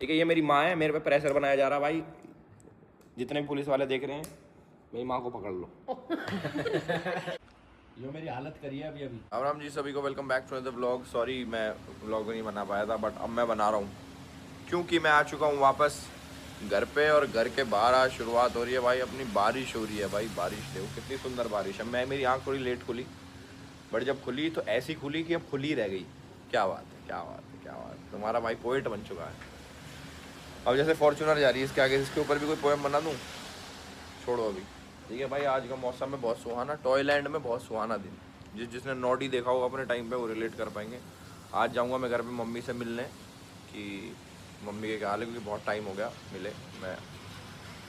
ठीक है, ये मेरी माँ है, मेरे पे प्रेशर बनाया जा रहा भाई। जितने भी पुलिस वाले देख रहे हैं, मेरी माँ को पकड़ लो। जो मेरी हालत करी है अभी राम राम जी सभी को, welcome back to the blog. Sorry मैं ब्लॉग नहीं बना पाया था, बट अब मैं बना रहा हूँ क्योंकि मैं आ चुका हूँ वापस घर पे। और घर के बाहर आज शुरुआत हो रही है भाई अपनी, बारिश हो रही है भाई। बारिश देखो कितनी सुंदर बारिश है। मेरी आँख थोड़ी लेट खुली, बट जब खुली तो ऐसी खुली कि अब खुली रह गई। क्या बात है, क्या बात है, क्या बात है। तुम्हारा भाई पोएट बन चुका है। अब जैसे फॉर्च्यूनर जा रही है, इसके आगे इसके ऊपर भी कोई पोएम बना दूँ? छोड़ो अभी। ठीक है भाई, आज का मौसम में बहुत सुहाना, टॉयलैंड में बहुत सुहाना दिन। जिसने नॉडी देखा होगा अपने टाइम पे वो रिलेट कर पाएंगे। आज जाऊंगा मैं घर पे मम्मी से मिलने कि मम्मी के क्या हाल है, क्योंकि बहुत टाइम हो गया मिले। मैं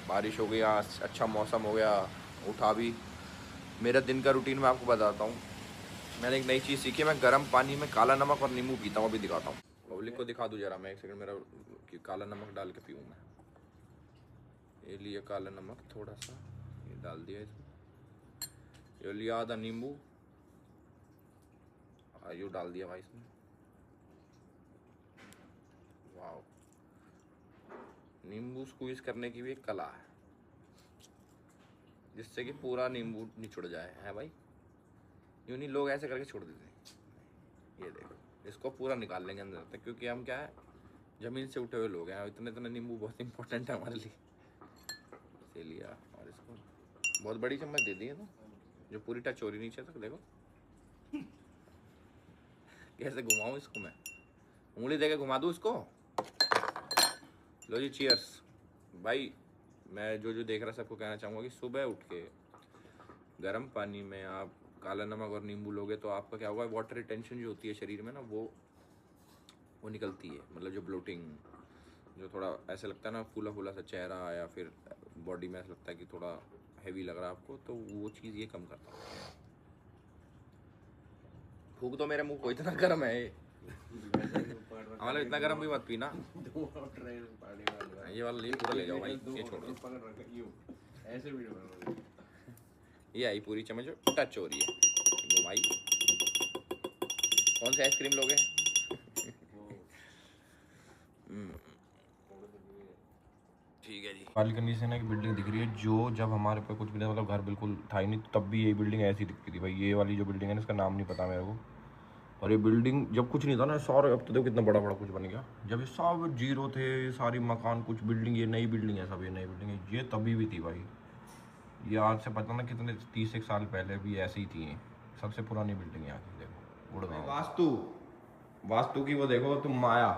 बारिश हो गई आज, अच्छा मौसम हो गया, उठा भी। मेरा दिन का रूटीन मैं आपको बताता हूँ। मैंने एक नई चीज़ सीखी है, मैं गर्म पानी में काला नमक और नींबू पीता हूँ। अभी दिखाता हूँ, पब्लिक को दिखा दूँ जरा मैं, एक सेकंड मेरा, कि काला नमक डाल के पीऊँ मैं। ये लिया काला नमक थोड़ा सा, ये डाल दिया इसमें। ये लिया आधा नींबू, आयु डाल दिया भाई इसमें। वाह, नींबू स्क्वीज करने की भी एक कला है, जिससे कि पूरा नींबू निचुड़ जाए। है भाई, यूँ नहीं लोग ऐसे करके छोड़ देते हैं। ये देखो, इसको पूरा निकाल लेंगे अंदर तक, क्योंकि हम क्या है, ज़मीन से उठे हुए लोग हैं। इतने इतने नींबू बहुत इंपॉर्टेंट है हमारे लिए। इसे लिया और इसको बहुत बड़ी चम्मच दे दी है ना, जो पूरी टच हो रही नीचे तक। देखो कैसे घुमाऊँ इसको मैं, उंगली देके घुमा दूँ इसको। लो जी, चीयर्स भाई। मैं जो देख रहा सबको कहना चाहूँगा कि सुबह उठ के गर्म पानी में आप काला नमक और नींबू लोगे तो आपका क्या होगा, वाटर रिटेंशन जो होती है शरीर में ना, वो निकलती है। मतलब जो ब्लोटिंग, जो थोड़ा ऐसे लगता है ना फूला फूला सा चेहरा, या फिर बॉडी में ऐसा लगता है कि थोड़ा हैवी लग रहा है आपको, तो वो चीज़ ये कम करता है। फूक तो मेरे मुंह को, इतना गर्म है ये। मतलब इतना गर्म भी मत पीना। ये वाला लिए पूरा ले जाओ भाई, ये छोड़ दो। ऐसे वीडियो ये आई पूरी चम्मच टच हो रही है भाई। कौन सा आइसक्रीम लोगे? ठीक है जी। बालकनी से ना एक बिल्डिंग दिख रही है, जो जब हमारे पे कुछ भी नहीं, मतलब घर बिल्कुल था ही नहीं, तब भी यही बिल्डिंग ऐसी दिखती थी भाई। ये वाली जो बिल्डिंग है ना, इसका नाम नहीं पता मेरे को। और ये बिल्डिंग जब कुछ नहीं था ना सारे, अब तो देखो कितना बड़ा बड़ा कुछ बन गया। जब ये सब जीरो थे, सारी मकान, कुछ बिल्डिंग, ये नई बिल्डिंग है सब, ये नई बिल्डिंग है। ये तभी भी थी भाई, ये आज से पता ना कितने 30 साल पहले भी ऐसी ही थी। सबसे पुरानी बिल्डिंग यहाँ की। देखो गुड़गांव वास्तु की वो देखो तुम माया।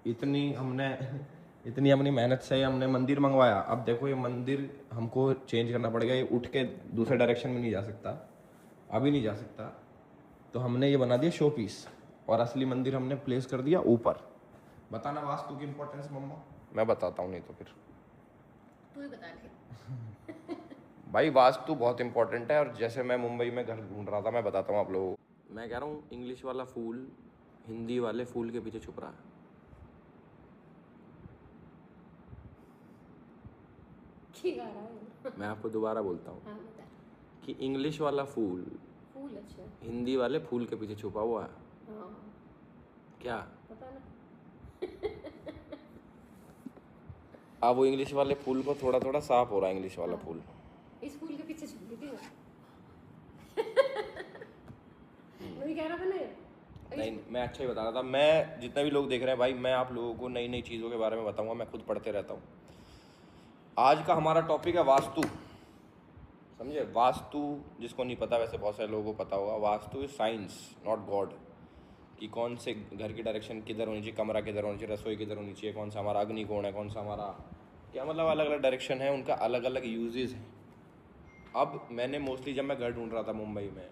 इतनी अपनी मेहनत से हमने मंदिर मंगवाया। अब देखो ये मंदिर हमको चेंज करना पड़ेगा, ये उठ के दूसरे डायरेक्शन में नहीं जा सकता, अभी नहीं जा सकता। तो हमने ये बना दिया शो पीस, और असली मंदिर हमने प्लेस कर दिया ऊपर। बताना वास्तु की इम्पोर्टेंस मम्मा। मैं बताता हूँ, नहीं तो फिर तू ही बता ले। भाई वास्तु बहुत इंपॉर्टेंट है। और जैसे मैं मुंबई में घर ढूंढ रहा था, मैं बताता हूँ आप लोगों को। मैं कह रहा हूँ इंग्लिश वाला फूल हिंदी वाले फूल के पीछे छुप रहा है। क्या रहा है? मैं आपको दोबारा बोलता हूँ हाँ बता। कि इंग्लिश वाला फूल फूल अच्छा। हिंदी वाले फूल के पीछे छुपा हुआ है। हाँ क्या पता ना। अब वो इंग्लिश वाले फूल को थोड़ा थोड़ा साफ हो रहा है, इंग्लिश वाला हाँ। फूल। इस फूल के पीछे छुप गई थी। मैं कह रहा था ना। नहीं, मैं अच्छा ही बता रहा था। मैं जितने भी लोग देख रहे हैं भाई, मैं आप लोगों को नई नई चीज़ों के बारे में बताऊंगा। मैं खुद पढ़ते रहता हूँ। आज का हमारा टॉपिक है वास्तु। समझे, वास्तु जिसको नहीं पता, वैसे बहुत सारे लोगों को पता होगा। Vastu is science, not God. कि कौन से घर की डायरेक्शन किधर होनी चाहिए, कमरा किधर होनी चाहिए, रसोई किधर होनी चाहिए, कौन सा हमारा अग्निकोण है, कौन सा हमारा क्या, मतलब अलग अलग डायरेक्शन है, उनका अलग अलग यूजेस हैं। अब मैंने मोस्टली जब मैं घर ढूंढ रहा था मुंबई में,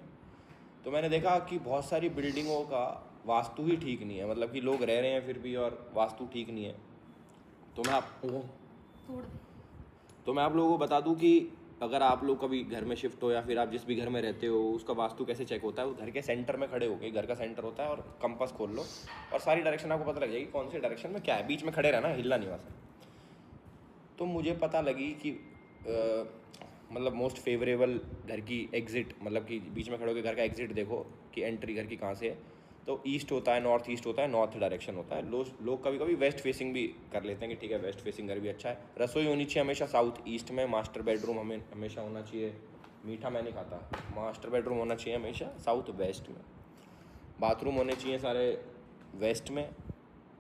तो मैंने देखा कि बहुत सारी बिल्डिंगों का वास्तु ही ठीक नहीं है। मतलब कि लोग रह रहे हैं फिर भी, और वास्तु ठीक नहीं है। तो मैं आप लोगों को बता दूं कि अगर आप लोग कभी घर में शिफ्ट हो, या फिर आप जिस भी घर में रहते हो, उसका वास्तु कैसे चेक होता है। वो घर के सेंटर में खड़े होके, घर का सेंटर होता है, और कंपास खोल लो और सारी डायरेक्शन आपको पता लग जाएगी कौन सी डायरेक्शन में क्या है। बीच में खड़े रहना, हिलना नहीं वहाँ से। तो मुझे पता लगी कि मतलब मोस्ट फेवरेबल घर की एग्जिट, मतलब कि बीच में खड़े होकर घर का एग्जिट देखो कि एंट्री घर की कहाँ से है। तो ईस्ट होता है, नॉर्थ ईस्ट होता है, नॉर्थ डायरेक्शन होता है। लोग कभी कभी वेस्ट फेसिंग भी कर लेते हैं कि ठीक है वेस्ट फेसिंग घर भी अच्छा है। रसोई होनी चाहिए हमेशा साउथ ईस्ट में, मास्टर बेडरूम हमें हमेशा होना चाहिए, मीठा मैं नहीं खाता, मास्टर बेडरूम होना चाहिए हमेशा साउथ वेस्ट में, बाथरूम होने चाहिए सारे वेस्ट में।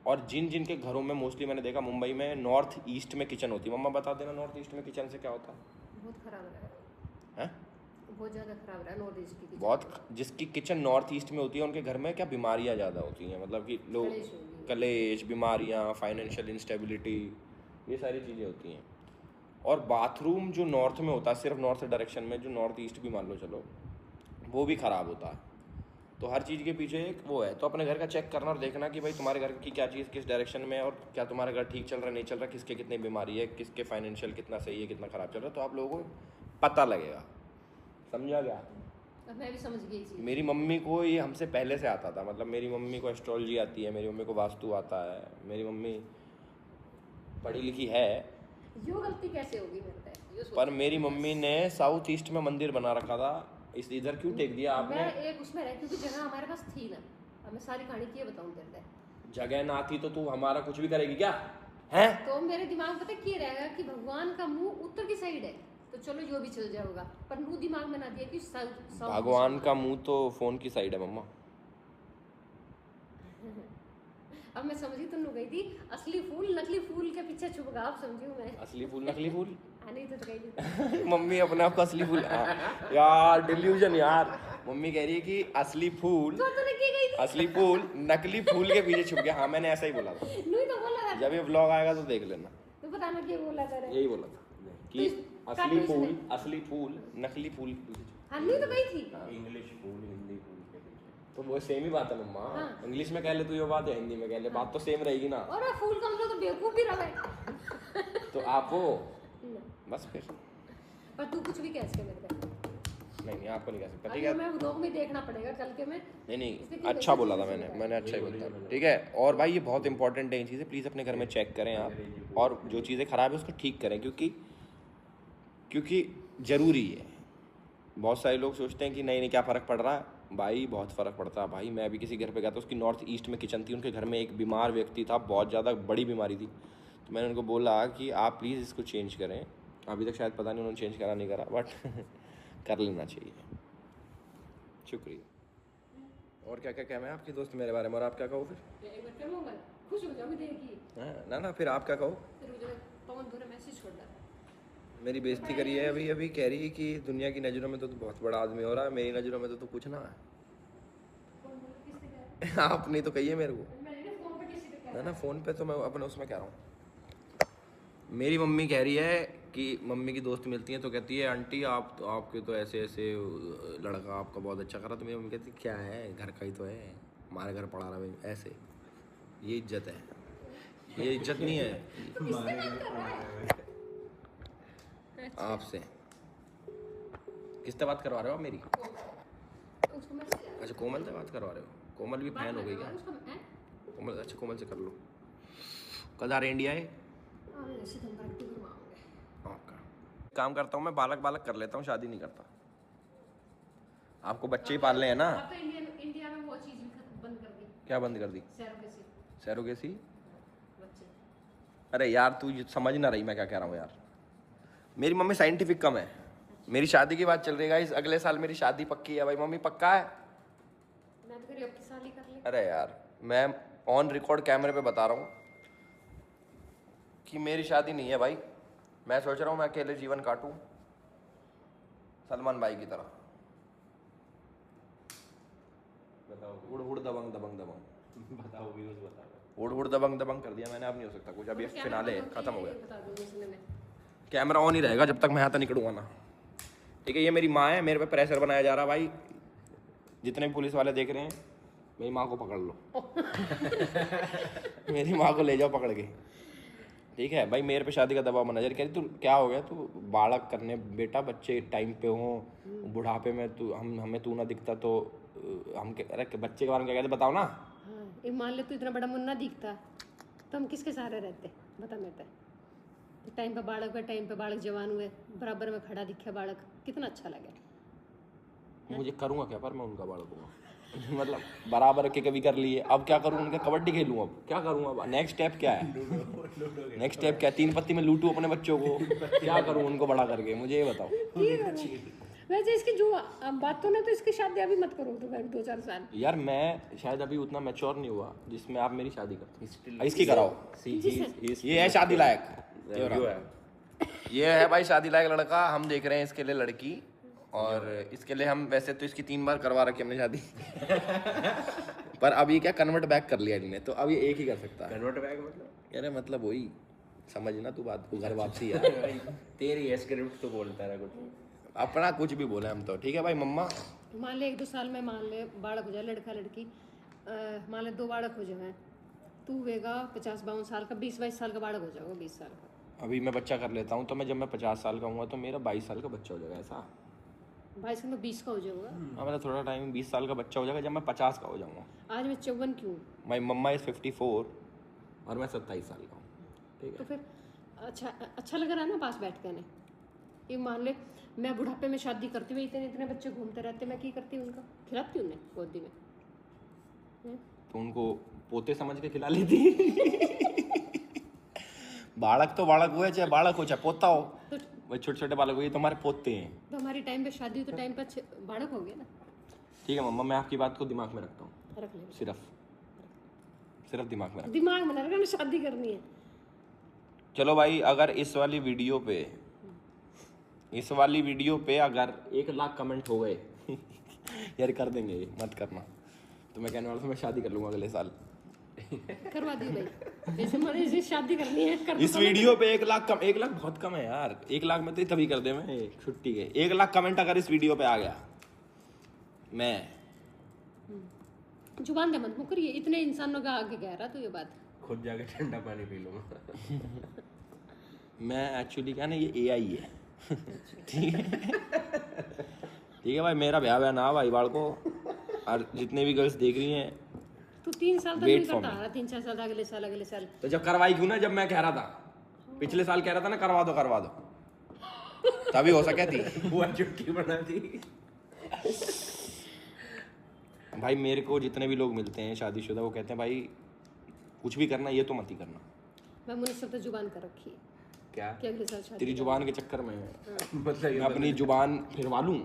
और जिन जिन के घरों में मोस्टली मैंने देखा मुंबई में नॉर्थ ईस्ट में किचन होती है। मम्मा बता देना नॉर्थ ईस्ट में किचन से क्या होता है? बहुत खराब रहा हैं? बहुत ज़्यादा खराब रहा नॉर्थ ईस्ट की kitchen। बहुत, जिसकी किचन नॉर्थ ईस्ट में होती है उनके घर में क्या बीमारियां ज़्यादा होती हैं, मतलब कि लोग कलेश होगी। कलेश, बीमारियां, फाइनेंशियल इंस्टेबिलिटी, ये सारी चीज़ें होती हैं। और बाथरूम जो नॉर्थ में होता है, सिर्फ नॉर्थ डायरेक्शन में, जो नॉर्थ ईस्ट भी मान लो चलो, वो भी ख़राब होता है। तो हर चीज़ के पीछे एक वो है। तो अपने घर का चेक करना और देखना कि भाई तुम्हारे घर की क्या चीज़ किस डायरेक्शन में है, और क्या तुम्हारा घर ठीक चल रहा है नहीं चल रहा, किसके कितनी बीमारी है, किसके फाइनेंशियल कितना सही है कितना ख़राब चल रहा है, तो आप लोगों को पता लगेगा। समझा गया? अब मैं भी समझ गई चीज़। मेरी मम्मी को ये हमसे पहले से आता था, मतलब मेरी मम्मी को एस्ट्रोलॉजी आती है, मेरी मम्मी को वास्तु आता है, मेरी मम्मी पढ़ी लिखी है। यो गलती कैसे होगी मेरे पे? यो सोच- पर मेरी मम्मी ने साउथ ईस्ट में मंदिर बना रखा था, इस इधर क्यों टेक दिया आपने? मैं एक उसमें रह क्योंकि जगह हमारे पास थी ना। अब मैं सारी कहानी की बताऊँ तेरे को। जगह ना थी तो तू हमारा कुछ भी करेगी क्या? हैं? तो मेरे दिमाग में पता है क्या रहेगा कि भगवान का मुंह उत्तर की साइड है, तो चलो जो भी चल जाएगा। पर मुंह दिमाग में ना दिया कि साउथ भगवान का मुंह तो फोन की साइड है मम्मा। अब मैं समझी तुम गई थी असली फूल नकली फूल के पीछे छुप गया। अब समझी हूँ मैं। असली फूल नकली फूल? नहीं तो गई थी। मम्मी अपने आप को असली फूल यार डिल्यूजन यार। मम्मी कह रही है कि असली फूल, तो तूने की गई थी? असली फूल नकली फूल के पीछे छुप गया। हाँ मैंने ऐसा ही बोला था। नहीं तो बोला था। जब ये व्लॉग आएगा तो देख लेना। तो पता ना क्या बोला था रे। यही बोला था कि असली फूल नकली फूल के पीछे छुप। हाँ नहीं तो गई थी। इंग्लिश फूल, हिंदी फूल के पीछे। तो वो सेम ही बात है मम्मा। हाँ। इंग्लिश में कह ले तू ये बात, है हिंदी में कह ले, बात तो सेम रहेगी ना। और फूल का मतलब तो बेवकूफ भी रहा। तो आप वो बस फिर पर तू कुछ भी कह सके मेरे को। नहीं आपको नहीं कह सकता, ठीक अभी है? मैं व्लॉग में देखना पड़ेगा कल के मैं। नहीं इससे नहीं क्यों अच्छा वैसे बोला था चीज़ें मैंने सुन रहा अच्छा ही बोला था, ठीक है? और भाई ये बहुत इंपॉर्टेंट है, इन चीज़ें प्लीज़ अपने घर में चेक करें आप, और जो चीज़ें ख़राब है उसको ठीक करें, क्योंकि ज़रूरी है। बहुत सारे लोग सोचते हैं कि नहीं नहीं क्या फ़र्क पड़ रहा है। भाई बहुत फ़र्क पड़ता है भाई। मैं अभी किसी घर पे गया था, उसकी नॉर्थ ईस्ट में किचन थी, उनके घर में एक बीमार व्यक्ति था, बहुत ज़्यादा बड़ी बीमारी थी। तो मैंने उनको बोला कि आप प्लीज़ इसको चेंज करें। अभी तक शायद पता नहीं उन्होंने चेंज करा नहीं करा, बट कर लेना चाहिए। शुक्रिया। और क्या क्या कहना है आपकी दोस्त मेरे बारे में, और आप क्या कहो फिर? एक बार चलो मैं खुश हो जाऊंगी देखिए। हाँ ना फिर आप क्या कहो? फिर मुझे पवन दूर मैसेज छोड़ रहा मेरी बेइज्जती करी है अभी अभी, कह रही है कि दुनिया की नज़रों में तो तू बहुत बड़ा आदमी हो रहा है, मेरी नज़रों में तो तू कुछ ना है। आप नहीं तो कहिए मेरे को। मैंने फोन पे किसी से ना फ़ोन पे तो मैं अपने उसमें कह रहा हूँ। मेरी मम्मी कह रही है कि मम्मी की दोस्त मिलती है तो कहती है आंटी आपके तो ऐसे ऐसे लड़का आपका बहुत अच्छा करा। तो मेरी मम्मी कहती क्या है, घर का ही तो है, हमारे घर पढ़ा रहा है ऐसे। ये इज्जत है, ये इज्जत नहीं है आपसे। किससे बात करवा रहे हो आप मेरी? उसको मैसेज अच्छा कोमल से बात करवा रहे हो? कोमल भी फैन हो गई क्या? उसको हैं कोमल, अच्छा कोमल से कर लो। कल आ रहे इंडिया है सितंबर अक्टूबर में आऊंगे। आपका काम करता हूँ मैं, बालक कर लेता हूँ, शादी नहीं करता। आपको बच्चे ही पालने हैं ना? अब तो इंडिया में वो चीज भी बंद कर दी, क्या बंद कर दी? Surrogacy surrogacy? बच्चे। अरे यार तू समझ ना रही मैं क्या कह रहा हूँ यार। मेरी मम्मी साइंटिफिक कम है। मेरी शादी की बात चल रही है गाइस, अगले साल मेरी शादी पक्की है भाई। मम्मी पक्का है? मैं तो कह रही हूँ अब की शादी कर ले। अरे यार मैं ऑन रिकॉर्ड कैमरे पे बता रहा हूँ कि मेरी शादी नहीं है भाई। मैं सोच रहा हूँ मैं अकेले जीवन काटूं सलमान भाई की तरह। बताओ उड़ उड़ दबंग दबंग दबंग, बताओ व्यूज बताओ। उड़ उड़ दबंग दबंग कर दिया मैंने। अब नहीं हो सकता कुछ, अब ये फिनाले है, खत्म हो गया। बता दूंगी इसमें मैं। कैमरा ऑन ही रहेगा जब तक मैं यहाँ तक निकलूंगा ना, ठीक है? ये मेरी माँ है, मेरे पे प्रेशर बनाया जा रहा भाई। जितने भी पुलिस वाले देख रहे हैं, मेरी माँ को पकड़ लो मेरी माँ को ले जाओ पकड़ के, ठीक है भाई? मेरे पे शादी का दबाव मना। कह रही तू क्या हो गया, तू बालक करने बेटा, बच्चे टाइम पे हो, बुढ़ापे में तू हमें तू ना दिखता तो हम अरे बच्चे के बारे में क्या कहते बताओ ना। हाँ ये मान ले तू इतना बड़ा मुन्ना दिखता तो हम किसके सहारे रहते बता मेरे पे। टाइम पे बालक हुए, टाइम पे बालक जवान हुए, बराबर में खड़ा दिखे बालक, कितना अच्छा लगे। मुझे करूँगा क्या, पर मैं उनका बालक हूँ। मतलब बराबर के कभी कर लिए, अब क्या करूँ उनका, कबड्डी खेलूँ, अब क्या करूँ, अब नेक्स्ट स्टेप क्या है, नेक्स्ट स्टेप क्या है, 3 पत्ती में लूटूँ अपने बच्चों को, क्या करूँ उनको बड़ा करके, मुझे ये बताओ। वैसे इसकी जो बात तो ना, तो इसकी शादी अभी मत करो तो 2-4 साल। यार मैं शायद अभी उतना मैच्योर नहीं हुआ जिसमें आप मेरी शादी करते, इसकी कराओ, ये है शादी लायक, ये है भाई शादी लायक लड़का, हम देख रहे हैं इसके लिए लड़की, और इसके लिए हम वैसे तो इसकी 3 बार करवा रखी हमने शादी पर अब ये क्या कन्वर्ट बैक कर लिया इन्होंने, तो अब ये एक ही कर सकता है। कन्वर्ट बैग मतलब अरे मतलब वही समझना तू बात को, घर वापसी यार तेरी स्क्रिप्ट तो बोलता रहा कुछ। अपना कुछ भी बोले हम तो, ठीक है भाई मम्मा। मान ले 1-2 साल में, मान ले बालक हो जाए, लड़का लड़की, मान ले 2 बालक हो जाए, तू होगा 50-52 साल का, 20-22 साल का बालक हो जाएगा, 20 साल का। अभी मैं बच्चा कर लेता हूँ तो मैं जब मैं 50 साल का हूँ तो मेरा 22 साल का बच्चा हो जाएगा, ऐसा 22 का, 20 का हो जाऊंगा। हाँ मेरा थोड़ा टाइम 20 साल का बच्चा हो जाएगा जब मैं 50 का हो जाऊँगा। आज मैं 54 क्यों? माई मम्मा इज़ 54 और मैं 27 साल का हूँ, ठीक है। तो फिर अच्छा लग रहा है ना पास बैठ के ने। ये मान ले मैं बुढ़ापे में शादी करती हुई, इतने इतने बच्चे घूमते रहते, मैं क्या करती उनका, खिलाती उन्हें गोदी में। तो उनको पोते समझ के खिला लेती बालक तो बालक हुए, चाहे बालक हो चाहे पोता हो, तो वही छोटे छोटे बालक हो, ये तुम्हारे पोते हैं। तो हमारी टाइम पे शादी हुई तो टाइम पे बालक हो गया ना। ठीक है मम्मा, मैं आपकी बात को दिमाग में रखता हूँ, रख ले, सिर्फ दिमाग में रख। दिमाग में ना रखना, शादी करनी है। चलो भाई, अगर इस वाली वीडियो पे अगर 1 लाख कमेंट हो गए यार कर देंगे ये, मत करना, तो मैं कहने वाला था मैं शादी कर लूँगा अगले साल। करवा दी भाई, ऐसे मरे इसे शादी करनी है कर। इस वीडियो पे 1 लाख कम, 1 लाख बहुत कम है यार, 1 लाख में तो तभी कर दे मैं छुट्टी के। 1 लाख कमेंट अगर इस वीडियो पे आ गया, मैं जुबान दे मत मुकरिए, इतने इंसानों का आगे कह रहा तू ये बात। खुद जाके ठंडा पानी पी लूंगा। मैं एक्चुअली क्या ना, ये AI है ठीक है भाई, मेरा ब्याह ना भाई बाल को, और जितने भी गर्ल्स देख रही हैं, तू 3 साल तक Wait नहीं for करता रहा, 3-4 साल अगले साल। तो जब करवाई क्यों ना, जब मैं कह रहा था, पिछले साल कह रहा था ना करवा दो तभी हो सके थी वो चुटकी बना दी। भाई मेरे को जितने भी लोग मिलते हैं शादीशुदा, वो कहते हैं भाई कुछ भी करना, ये तो मत ही करना। मैं मुझे सब तो जुबान कर रखी है क्या कि अगले साल शादी तेरी जुबान के चक्कर में मतलब मैं अपनी जुबान फिरवा लूं,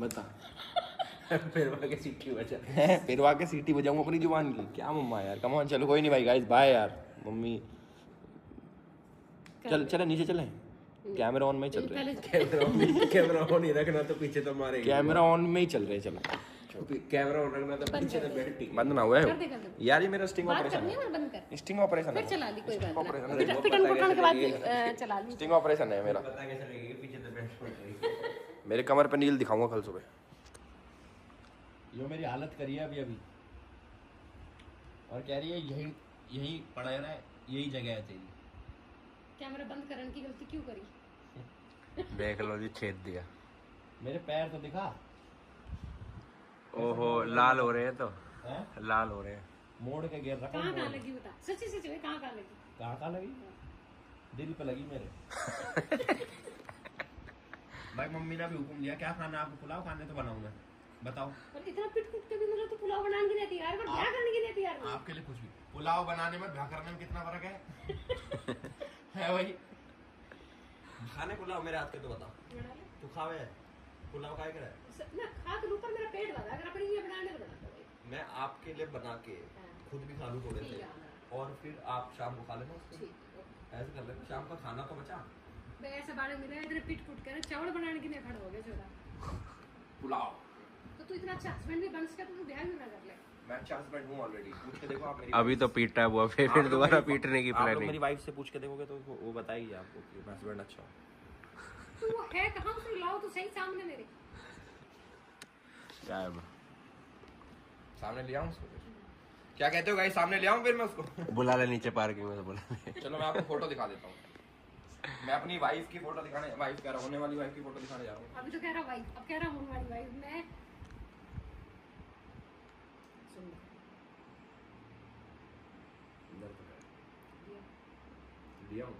बता फिर के सीटी बजा। फिरवा के सीटी बजाऊं अपनी जुबान की, क्या मम्मा यार, कम ऑन, चलो कोई नहीं भाई गाइस, बाय यार मम्मी, चले नीचे चले, कैमरा ऑन में ही चल रहे हैं, कैमरा ऑन ही रखना तो पीछे तो मारेगा। कैमरा ऑन में ही चल रहे हैं, चलो कैमरा ऑन रखना तो पीछे तो बैठ ठीक। बंद ना हुआ कर है दे। यार, ये मेरा स्टिंग बात ऑपरेशन करनी है, है ना, बंद कर, स्टिंग ऑपरेशन फिर है, चला ली कोई बात ऑपरेशन नहीं, पिटन कुटन के बाद चला ली। स्टिंग ऑपरेशन है मेरा, पता कैसे लगेगा पीछे तो बैठ पड़ मेरे कमर पे नील दिखाऊंगा कल सुबह। जो मेरी हालत करी है अभी और कह रही है यही पड़ा है ना, यही जगह है तेरी। कैमरा बंद करने की गलती क्यों करी? देख लो जी, छेद दिया। मेरे पैर तो दिखा, ओहो लाल हो रहे हैं, तो हैं? लाल हो रहे हैं। मोड़ के गिर रखा कहाँ है। लगी बता, सच्ची सच्ची में कहाँ लगी? कहाँ लगी? दिल पे लगी मेरे। भाई मम्मी ने भी हुक्म दिया, क्या खाना आपको, पुलाव खाने तो बनाऊंगा, बताओ। और इतना पिट कुट के भी मतलब तो पुलाव बनाने के लिए तैयार, पर क्या करने के लिए तैयार नहीं? आपके लिए कुछ भी, पुलाव बनाने में भा करने में कितना फर्क है भाई? खाने पुलाव मेरे हाथ के तो बताओ, बना ले। तू खावे पुलाव खाए कर? मैं खा के ऊपर मेरा पेट भरा, अगर अपने लिए बनाने को बनाता भाई। मैं आपके लिए बना के खुद भी खा लूँ थोड़े ठीक से, है। और फिर आप शाम को खा लेना उसको। ठीक है। ऐसे कर लेना, शाम का खाना तो बचा। मैं ऐसे बाड़े मिले इधर पिट कुट कर चावल बनाने के लिए खड़ा हो गया छोरा। पुलाव तो तू इतना अच्छा हस्बैंड भी बन सका तो तू ब्याह भी ना कर ले। मैं अच्छा हस्बैंड हूँ ऑलरेडी, पूछ के देखो आप मेरी अभी तो पीटा है वो, फिर आप लोग दोबारा मेरी- पीटने की आप लोग प्लानिंग। मेरी वाइफ से पूछ के देखोगे तो वो बताएगी आपको कि मैं हस्बैंड अच्छा हूँ। तो वो है कहाँ, उसे लाओ तो सही सामने मेरे। क्या है वो? सामने ले आऊँ उसको? क्या कहते हो गाइस, सामने ले आऊँ फिर मैं उसको? बुला ले नीचे पार्किंग में, तो बुला ले। चलो मैं आपको फोटो दिखा देता हूँ, मैं अपनी वाइफ की फोटो दिखाने, वाइफ कह रहा होने वाली वाइफ की फोटो दिखाने जा रहा हूँ। अभी तो कह रहा वाइफ, अब कह रहा होने वाली वाइफ। मैं सुन लिया हूँ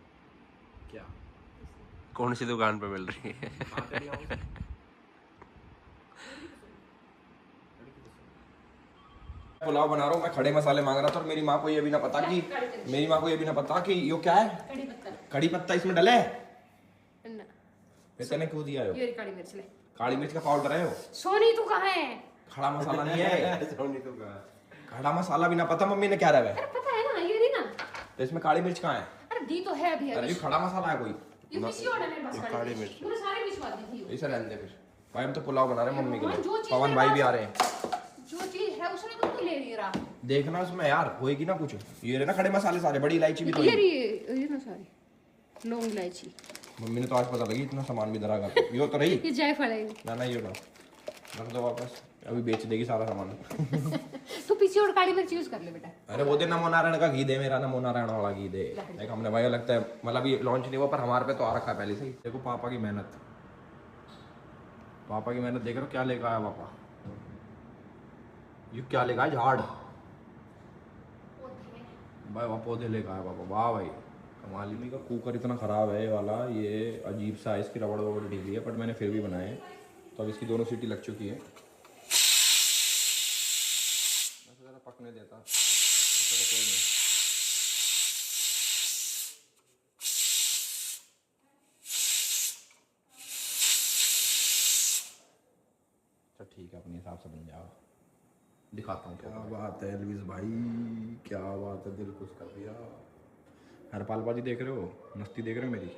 क्या? कौन सी दुकान पे मिल रही है? कहाँ पे लिया हूँ? पुलाव बना रहा हूँ मैं, खड़े मसाले मांग रहा था और मेरी माँ को ये भी ना पता कि ये क्या है, कड़ी पत्ता कड़ी पत्ता इसमें डले है। ना वैसे ने क्यों दिया है? ये काली मिर्च ले। काली मिर्च का पाउडर है वो, सोनी तू कहाँ है? खड़ा मसाला नहीं है। सोनी तो कहा खड़ा मसाला भी ना पता मम्मी ने क्या रहा है। अरे पता है ना, ये नहीं ना। तो इसमें काली मिर्च कहाँ है? अरे दी तो है अभी अरे अभी। ये खड़ा मसाला है कोई, ये किसी और ने बस काली मिर्च पूरे सारे भिजवा दी थी। इसे रहने दे फिर भाई, हम तो पुलाव बना रहे हैं मम्मी के जो लिए, चीज़ पवन मेरे भाई भी पास- आ रहे हैं। जो चीज है उसने तो तू ले नहीं रहा। देखना उसमें यार होएगी ना कुछ, ये रहे ना खड़े मसाले सारे, बड़ी इलायची भी तो ये है। ये ना सारी लौंग इलायची, मम्मी ने तो आज पता लगी इतना सामान भी धरा कर, ये तो रही ये जायफल है। ना ना ये लो रख दो वापस, अभी बेच देगी सारा सामान। तू पीछे और काली मिर्च यूज कर ले बेटा। अरे वो दे नमो नारायण का घी दे, मेरा नमो नारायण वाला घी दे। देख हमने भाई लगता है मतलब ये लॉन्च नहीं हुआ पर हमारे पे तो आ रखा है पहले से ही। देखो पापा की मेहनत, पापा की मेहनत देख रहे हो क्या लेकर आया पापा, ये क्या लेकर आया झाड़ भाई, वहाँ पौधे लेकर आया पापा, वाह भाई कमाल। मम्मी का कुकर इतना ख़राब है ये वाला, ये अजीब सा है, इसकी रबड़ वबड़ ढीली है, बट मैंने फिर भी बनाए हैं। तो अब इसकी दोनों सीटी लग चुकी है, ज़रा पकने देता तो कोई नहीं। अच्छा ठीक है, अपने हिसाब से बन जाओ, दिखाता हूँ। क्या बात है एलविस भाई, क्या बात है, दिल खुश कर दिया। हरपाल बाजी देख रहे हो, मस्ती देख रहे हो मेरी।